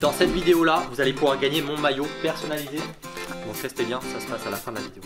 Dans cette vidéo là, vous allez pouvoir gagner mon maillot personnalisé. Donc restez bien, ça se passe à la fin de la vidéo.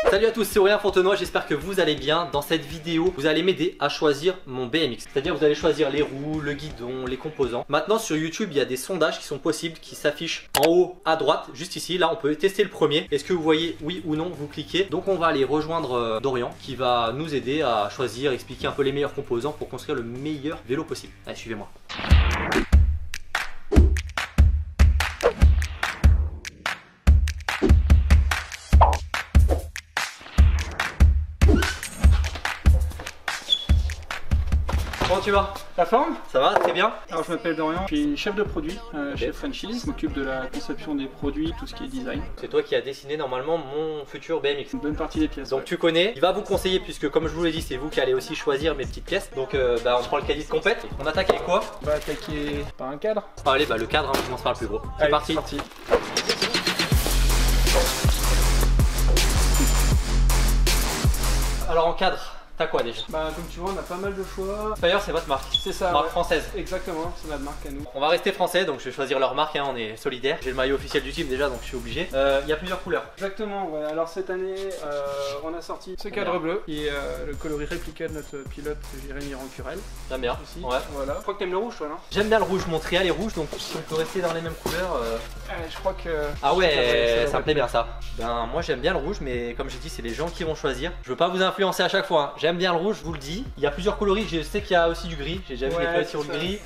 Salut à tous, c'est Aurélien Fontenoy, j'espère que vous allez bien. Dans cette vidéo, vous allez m'aider à choisir mon BMX. C'est-à-dire vous allez choisir les roues, le guidon, les composants. Maintenant sur YouTube, il y a des sondages qui sont possibles, qui s'affichent en haut à droite, juste ici. Là, on peut tester le premier. Est-ce que vous voyez oui ou non? Vous cliquez. Donc on va aller rejoindre Dorian qui va nous aider à choisir, expliquer un peu les meilleurs composants pour construire le meilleur vélo possible. Allez, suivez-moi. Comment tu vas? La forme? Ça va, très bien. Alors je m'appelle Dorian, je suis chef de produit chez Franchise. Je m'occupe de la conception des produits, tout ce qui est design. C'est toi qui as dessiné normalement mon futur BMX. Une bonne partie des pièces. Donc tu connais, il va vous conseiller puisque comme je vous l'ai dit, c'est vous qui allez aussi choisir mes petites pièces. Donc on prend le caddie complète. On attaque avec quoi? On va attaquer par un cadre. Allez, le cadre, on commence par le plus gros. C'est Allez, parti. Alors en cadre, t'as quoi déjà? Comme tu vois, on a pas mal de choix. D'ailleurs, c'est votre marque. C'est ça. Marque française. Exactement, c'est notre marque à nous. On va rester français, donc je vais choisir leur marque, hein, on est solidaires. J'ai le maillot officiel du team déjà, donc je suis obligé. Il y a plusieurs couleurs. Exactement, ouais. Alors cette année, on a sorti ce cadre bleu qui est le coloris réplica de notre pilote Jérémy Rancurel. J'aime bien. Aussi. Ouais. Voilà. Je crois que t'aimes le rouge, toi, non? J'aime bien le rouge, mon trial est rouge, donc si on peut rester dans les mêmes couleurs. Je crois que. Ah ouais, ça me plaît bien ça. Ben moi j'aime bien le rouge, mais comme j'ai dit, c'est les gens qui vont choisir. Je veux pas vous influencer à chaque fois. Hein. J'aime bien le rouge, je vous le dis. Il y a plusieurs coloris. Je sais qu'il y a aussi du gris. J'ai déjà vu des toilettes sur le gris.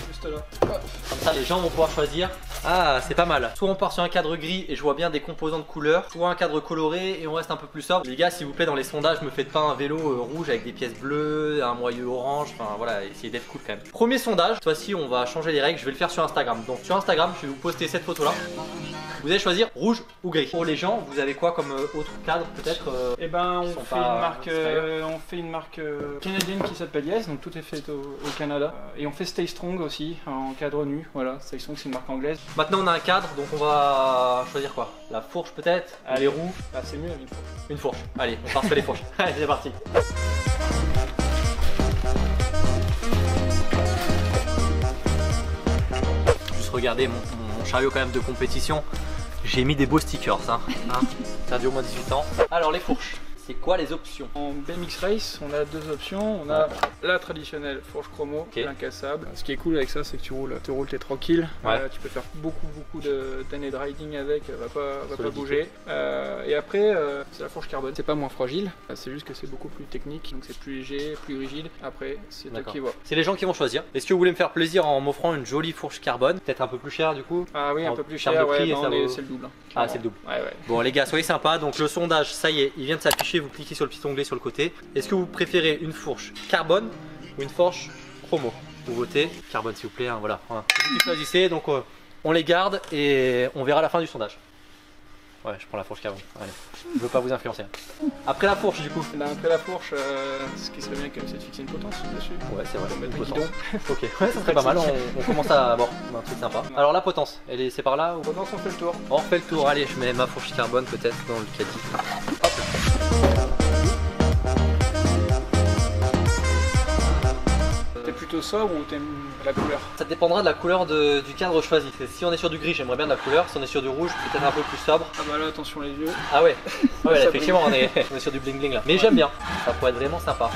Juste là. Comme ça, les gens vont pouvoir choisir. Ah, c'est pas mal. Soit on part sur un cadre gris et je vois bien des composants de couleurs, soit un cadre coloré et on reste un peu plus sobre. Les gars, s'il vous plaît, dans les sondages, me faites pas un vélo rouge avec des pièces bleues, un moyeu orange. Enfin voilà, essayez d'être cool quand même. Premier sondage. Cette fois-ci, on va changer les règles. Je vais le faire sur Instagram. Donc sur Instagram, je vais vous poster cette photo là. Vous allez choisir rouge ou gris. Pour les gens, vous avez quoi comme autre cadre peut-être? Eh ben on fait une marque canadienne qui s'appelle Yes, donc tout est fait au Canada. Et on fait Stay Strong aussi en cadre nu. Voilà, Stay Strong c'est une marque anglaise. Maintenant on a un cadre, donc on va choisir quoi? La fourche peut-être? Les roues? C'est mieux avec une fourche. Une fourche. Allez, on part sur les fourches. Allez, c'est parti. Juste regardez mon chariot quand même de compétition. J'ai mis des beaux stickers, hein. Interdit au moins 18 ans. Alors les fourches, c'est quoi les options? En BMX Race, on a deux options. On a la traditionnelle fourche chromo, incassable. Ce qui est cool avec ça, c'est que tu roules, t'es tranquille. Tu peux faire beaucoup d'années de riding avec, va pas bouger. Et après, c'est la fourche carbone. C'est pas moins fragile, c'est juste que c'est beaucoup plus technique, donc c'est plus léger, plus rigide. Après, c'est toi qui vois. C'est les gens qui vont choisir. Est-ce que vous voulez me faire plaisir en m'offrant une jolie fourche carbone? Peut-être un peu plus cher du coup? Ah oui, un peu plus cher, ouais, c'est le double. Ah, c'est le double. Ouais. Bon les gars, soyez sympas. Donc le sondage, ça y est, il vient de s'afficher. Vous cliquez sur le petit onglet sur le côté. Est-ce que vous préférez une fourche carbone ou une fourche chromo? Vous votez carbone s'il vous plaît, hein, voilà. C'est vous qui choisissez, donc on les garde et on verra à la fin du sondage. Ouais, je prends la fourche carbone. Allez, je veux pas vous influencer. Après la fourche du coup. Après la fourche, ce qui serait bien quand même, c'est de fixer une potence dessus. Ouais, c'est vrai. Mettre le guidon. Ok, ouais, ça serait pas mal. On commence à avoir un truc sympa. Alors la potence, c'est par là ou... Potence, on fait le tour. On refait le tour. Allez, je mets ma fourche carbone peut-être dans le caddie. Hop. T'es plutôt sobre ou t'aimes la couleur? Ça dépendra de la couleur du cadre choisi. Si on est sur du gris, j'aimerais bien de la couleur. Si on est sur du rouge, peut-être un peu plus sobre. Ah bah là, attention les yeux. Ah ouais, ouais là, effectivement on est sur du bling bling là. Mais j'aime bien, ça pourrait être vraiment sympa.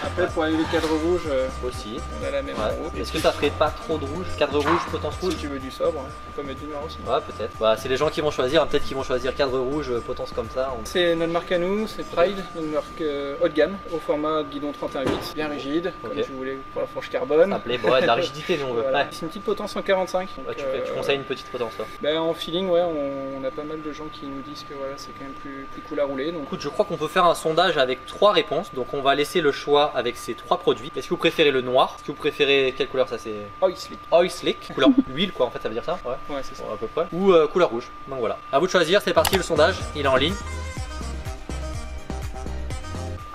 Après pour aller le cadre rouge aussi, on a la même route. Est-ce que ça ferait pas trop de rouge? Cadre rouge, potence rouge? Si tu veux du sobre, on peut mettre du noir aussi. Ouais peut-être, c'est les gens qui vont choisir, hein. Peut-être qu'ils vont choisir cadre rouge, potence comme ça. C'est notre marque à nous, c'est Pride, une marque haut de gamme, au format guidon 31.8, bien rigide, comme tu voulais pour la fourche carbone. Ça plaît, de la rigidité nous on veut. Voilà. C'est une petite potence en 45. Donc, tu conseilles une petite potence toi? En feeling, ouais, on a pas mal de gens qui nous disent que voilà, c'est quand même plus cool à rouler. Donc... Écoute, je crois qu'on peut faire un sondage avec 3 réponses, donc on va laisser le choix avec ces 3 produits. Est-ce que vous préférez le noir? Est-ce que vous préférez quelle couleur ça? C'est Oil Slick. Oil Slick, couleur huile quoi en fait, ça veut dire ça? Ouais c'est ça. À peu près. Ou couleur rouge. Donc voilà. À vous de choisir, c'est parti, le sondage, il est en ligne.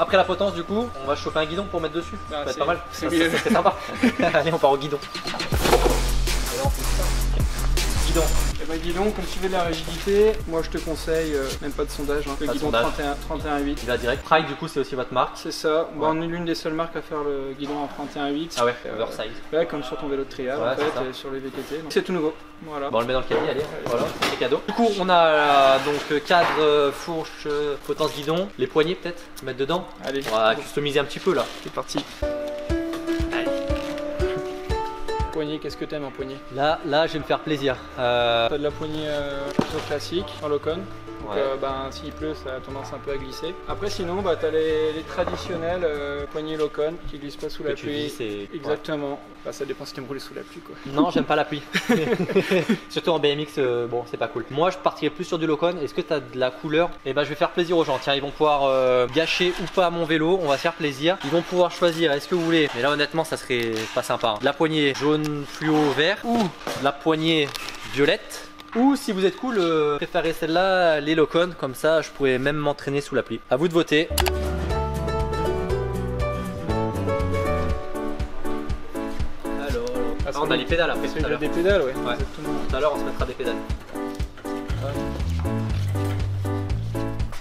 Après la potence du coup, on va choper un guidon pour mettre dessus. Ça va être pas mal. C'est sympa. Allez, on part au guidon. Guidon. guidon. Et bah guidon, comme tu veux de la rigidité, moi je te conseille, même pas de sondage, hein, le guidon 31,8. Il va direct. Pride du coup c'est aussi votre marque. C'est ça, ouais. On est l'une des seules marques à faire le guidon en 31,8. Ah ouais, oversize. Ouais, comme sur ton vélo de trial en fait, et sur les VTT. C'est tout nouveau. Voilà. Bon, on le met dans le caddie, allez, voilà, c'est cadeau. Du coup, on a donc cadre, fourche, potence guidon, les poignées peut-être, mettre dedans. Allez, on va customiser un petit peu là. C'est parti. Allez. Poignée, qu'est-ce que t'aimes en poignée? Là, je vais me faire plaisir. T'as de la poignée plutôt classique, en Locon. Donc s'il pleut, ça a tendance un peu à glisser. Après sinon, t'as les traditionnels poignées Locon qui glissent pas sous la pluie. Exactement. Ouais. Bah, ça dépend si tu aimes rouler sous la pluie quoi. Non, j'aime pas la pluie. Surtout en BMX, bon c'est pas cool. Moi je partirais plus sur du Locon. Est-ce que tu as de la couleur? Et je vais faire plaisir aux gens. Tiens, ils vont pouvoir gâcher ou pas mon vélo. On va se faire plaisir. Ils vont pouvoir choisir. Est-ce que vous voulez? Mais là honnêtement ça serait pas sympa. Hein. La poignée jaune fluo vert ou la poignée violette. Ou si vous êtes cool, préférez celle-là, les Locon, comme ça je pourrais même m'entraîner sous la pluie. À vous de voter. Alors, on a les pédales après tout à l'heure. Des pédales, ouais. Tout à l'heure on se mettra des pédales.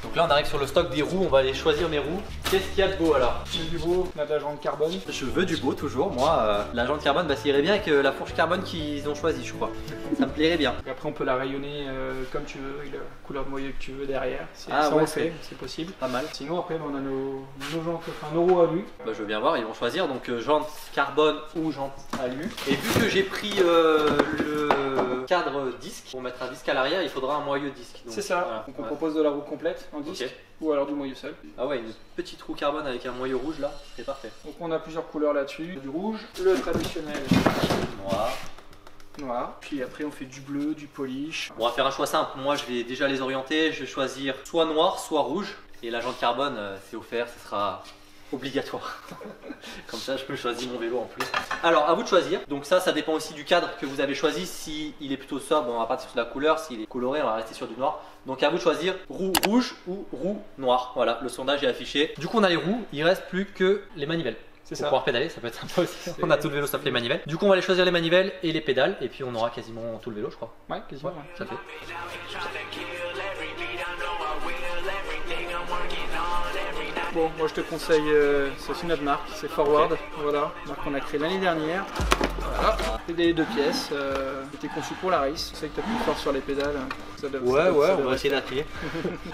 Donc là on arrive sur le stock des roues, on va aller choisir mes roues. Qu'est-ce qu'il y a de beau alors? Du beau, on a de la jante carbone. Je veux du beau toujours, moi. La jante carbone, ça irait bien avec la fourche carbone qu'ils ont choisi, je crois. Ça me plairait bien. Et après on peut la rayonner comme tu veux, avec la couleur de moyeu que tu veux derrière. C'est possible. Pas mal. Sinon après on a nos jantes, enfin nos roues alu. Je veux bien voir, ils vont choisir donc jante carbone ou jante alu. Et vu que j'ai pris le cadre disque, pour mettre un disque à l'arrière, il faudra un moyeu disque. C'est ça. Voilà. Donc on propose de la roue complète en disque. Okay. Ou alors du moyeu seul. Ah ouais, une petite roue carbone avec un moyeu rouge là, c'est parfait. Donc on a plusieurs couleurs là-dessus, du rouge, le traditionnel noir, puis après on fait du bleu, du polish. On va faire un choix simple, moi je vais déjà les orienter, je vais choisir soit noir, soit rouge. Et la jante carbone, c'est offert, ce sera obligatoire. Comme ça je peux choisir mon vélo en plus. Alors à vous de choisir, donc ça dépend aussi du cadre que vous avez choisi. Si il est plutôt sobre, on va partir sur la couleur, s'il est coloré on va rester sur du noir. Donc à vous de choisir roue rouge ou roue noire. Voilà, le sondage est affiché. Du coup on a les roues, il reste plus que les manivelles. C'est ça. Pour pouvoir pédaler, ça peut être sympa aussi. On a tout le vélo sauf les manivelles. Du coup on va aller choisir les manivelles et les pédales et puis on aura quasiment tout le vélo je crois. Ouais, quasiment. Ouais, ça fait. Bon, moi je te conseille, c'est aussi notre marque, c'est Forward, voilà, marque qu'on a créée l'année dernière. Voilà, c'est des 2 pièces, c'était conçu pour la race. Je sais que tu as plus fort sur les pédales. On va essayer d'appuyer.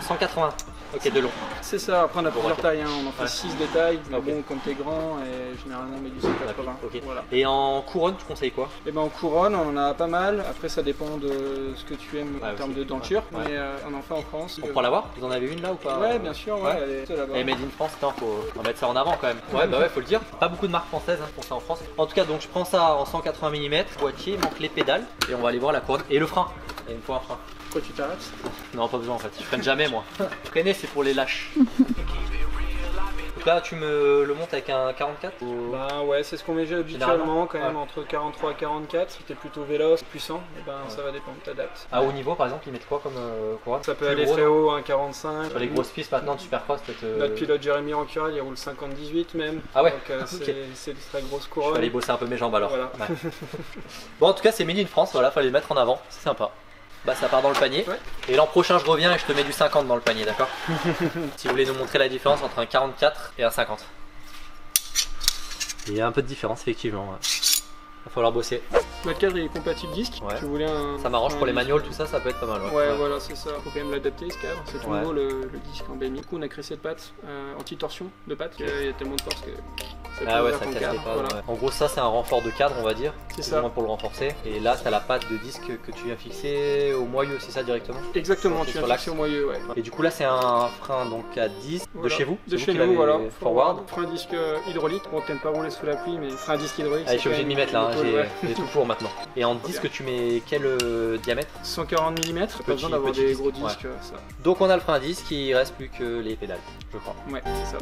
180, ok, de long. C'est ça, après on a plusieurs tailles, hein. On en fait 6 de taille, mais bon, comme t'es grand, et généralement on met du 180. Okay. Voilà. Et en couronne, tu conseilles quoi? Et ben en couronne, on en a pas mal. Après, ça dépend de ce que tu aimes en termes de denture, mais on en fait en France. On pourra l'avoir? Vous en avez une là ou pas? Ouais, bien sûr, ouais, elle est là-bas. Et Made in France, faut mettre ça en avant quand même. Ouais, faut le dire. Pas beaucoup de marques françaises pour ça en France. En tout cas, donc je prends ça en 180 mm, boîtier, manque les pédales, et on va aller voir la couronne et le frein. Il me faut un frein. Pourquoi tu t'arrêtes? Non, pas besoin en fait. Je freine jamais moi. Freiner, c'est pour les lâches. Donc là, tu me le montes avec un 44 ou... Bah ouais, c'est ce qu'on met habituellement quand même, entre 43 et 44. Si t'es plutôt véloce, puissant, et ben ça va dépendre, t'adaptes. À haut niveau par exemple, ils mettent quoi comme couronne? Ça peut aller très haut, un 45. Sur les grosses pistes maintenant de Supercross, peut-être. Notre pilote Jérémy Rancurel, il roule 50-18 même. Ah ouais. Donc c'est une très grosse couronne. Je vais aller bosser un peu mes jambes alors. Voilà. Ouais. Bon, en tout cas, c'est Made in France, voilà, fallait le mettre en avant, c'est sympa. Bah ça part dans le panier. Ouais. Et l'an prochain je reviens et je te mets du 50 dans le panier, d'accord? Si vous voulez nous montrer la différence entre un 44 et un 50. Il y a un peu de différence effectivement. Va falloir bosser. Notre cadre il est compatible disque. Ouais. Tu voulais ça m'arrange pour les manuals, tout ça, ça peut être pas mal. Ouais, voilà, c'est ça. Faut quand même l'adapter ce cadre. C'est tout nouveau le disque en BMX. Du coup, on a créé cette patte anti-torsion de patte. Il y a tellement de force que ça ça casse les pattes. Voilà. Ouais. En gros, ça c'est un renfort de cadre, on va dire. C'est ça. Pour le renforcer. Et là, t'as la patte de disque que tu viens fixer au moyeu, c'est ça directement? Exactement, tu viens fixer au moyeu, ouais. Et du coup, là, c'est un frein donc à 10 de chez vous? De chez nous, voilà. Forward. Frein disque hydraulique. Bon, t'aimes pas rouler sous la pluie, mais frein disque hydraulique. Je suis obligé de m'y mettre là, j'ai tout pour maintenant. Et en disque, tu mets quel diamètre? 140 mm, pas besoin d'avoir des gros disques. Ça. Donc on a le frein à disque, il reste plus que les pédales, je crois. Ouais, c'est ça.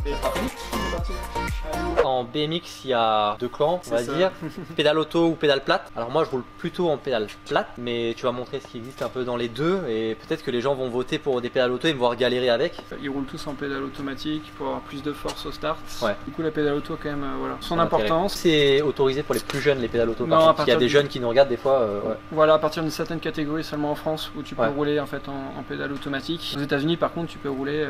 En dans BMX, il y a deux clans, on va dire. Pédale auto ou pédale plate. Alors moi je roule plutôt en pédale plate, mais tu vas montrer ce qui existe un peu dans les deux et peut-être que les gens vont voter pour des pédales auto et me voir galérer avec. Ils roulent tous en pédale automatique pour avoir plus de force au start. Ouais. Du coup la pédale auto a quand même voilà, son importance. C'est autorisé pour les plus jeunes les pédales auto. Non, parce qu'il y a des jeunes qui nous regardent des fois. Ouais. Voilà, à partir d'une certaine catégorie seulement en France où tu peux rouler en fait en pédale automatique. Aux États-Unis par contre tu peux rouler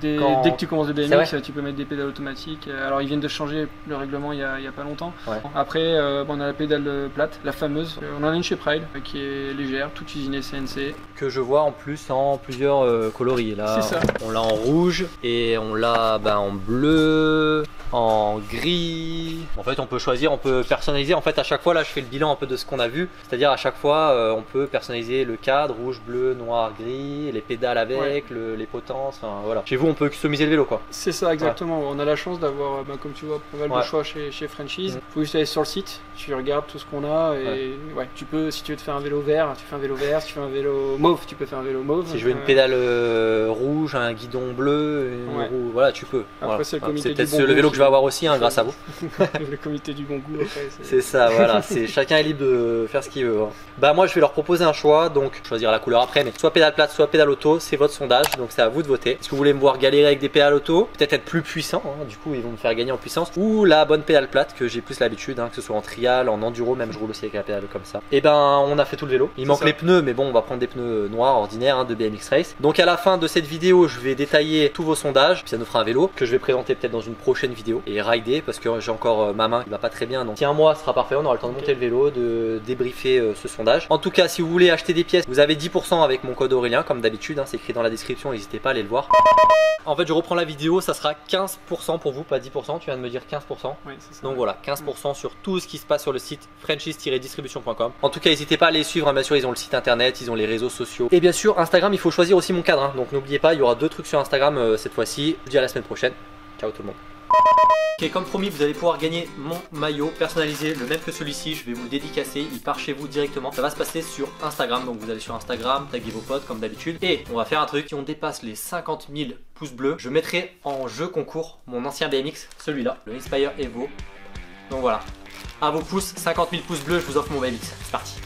dès que tu commences de BMX, tu peux mettre des pédales automatiques. Alors ils viennent de changer le règlement il y a pas longtemps. Ouais. Après on a la pédale plate, la fameuse. On en a une chez Pride qui est légère, toute usinée CNC. Que je vois en plus en plusieurs coloris. Là, on l'a en rouge et on l'a en bleu, en gris. En fait on peut choisir, on peut personnaliser. En fait à chaque fois là je fais le bilan un peu de ce qu'on a vu. C'est-à-dire à chaque fois on peut personnaliser le cadre, rouge, bleu, noir, gris, les pédales avec, les potences, enfin voilà. Chez vous on peut customiser le vélo quoi. C'est ça exactement, on a la chance d'avoir comme tu vois pas mal de choix chez Frenchies. Faut juste aller sur le site, tu regardes tout ce qu'on a et tu peux, si tu veux te faire un vélo vert, tu fais un vélo vert, si tu fais un vélo mauve, tu peux faire un vélo mauve. Si je veux une pédale rouge, un guidon bleu, voilà tu peux. Après c'est le comité du bon goût. C'est le vélo que je vais avoir aussi grâce à vous. Le comité du bon goût après. C'est ça, voilà, chacun est libre de faire ce qu'il veut. Bah moi je vais leur proposer un choix, donc choisir la couleur après, mais soit pédale plate, soit pédale auto, c'est votre sondage, donc c'est à vous de voter. Est-ce que vous voulez me voir galérer avec des pédales auto, peut-être être plus puissant, du coup ils vont me faire gagner en puissance, ou la bonne pédale plate que j'ai plus l'habitude, que ce soit en trial, en enduro, même je roule aussi avec la pédale comme ça. Et ben on a fait tout le vélo, il manque les pneus, mais bon on va prendre des pneus noirs ordinaires de BMX Race. Donc à la fin de cette vidéo je vais détailler tous vos sondages, puis ça nous fera un vélo que je vais présenter peut-être dans une prochaine vidéo et rider parce que j'ai encore ma main qui va pas très bien, donc si un mois sera parfait, on aura le temps de monter le vélo, de débriefer ce sondage. En tout cas si vous voulez acheter des pièces, vous avez 10% avec mon code Aurélien comme d'habitude, c'est écrit dans la description, n'hésitez pas à aller le voir. En fait je reprends la vidéo, ça sera 15% pour vous, pas 10%, tu viens de me dire 15%. Oui, c'est ça. Donc voilà, 15% sur tout ce qui se passe sur le site frenchies-distribution.com. En tout cas n'hésitez pas à les suivre, bien sûr ils ont le site internet, ils ont les réseaux sociaux. Et bien sûr Instagram, il faut choisir aussi mon cadre, donc n'oubliez pas, il y aura 2 trucs sur Instagram cette fois-ci. Je vous dis à la semaine prochaine, ciao tout le monde. Ok, comme promis, vous allez pouvoir gagner mon maillot personnalisé, le même que celui-ci. Je vais vous le dédicacer, il part chez vous directement. Ça va se passer sur Instagram, donc vous allez sur Instagram, taguez vos potes comme d'habitude. Et on va faire un truc, si on dépasse les 50 000 pouces bleus, je mettrai en jeu concours mon ancien BMX, celui-là, le Inspire Evo. Donc voilà, à vos pouces, 50 000 pouces bleus, je vous offre mon BMX. C'est parti.